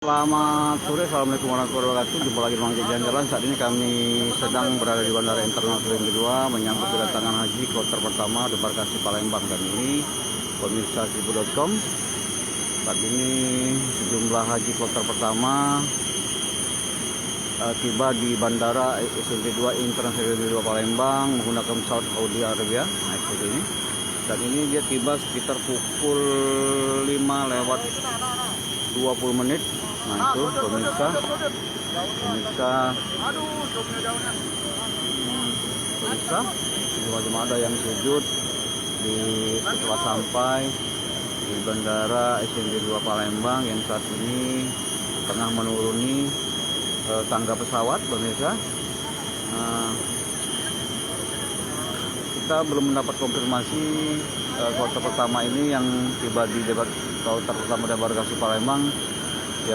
Selamat sore, assalamualaikum warahmatullahi wabarakatuh. Jumpa lagi di Jalan-Jalan. Saat ini kami sedang berada di Bandara Internasional kedua menyambut kedatangan haji kloter pertama debarkasi Palembang. Dan ini pemirsa Tribu.com. Saat ini sejumlah haji kloter pertama tiba di Bandara SMT2 Internasional kedua Palembang menggunakan pesawat Saudi Arabia. Nah, seperti ini. Dan ini dia tiba sekitar pukul 5 lewat 20 menit. Nah, itu pemirsa macam ada yang sujud setelah sampai di Bandara SMT2 Palembang yang saat ini tengah menuruni tangga pesawat, pemirsa. Kita belum mendapat konfirmasi kloter pertama ini yang tiba di kloter pertama debarkasi Palembang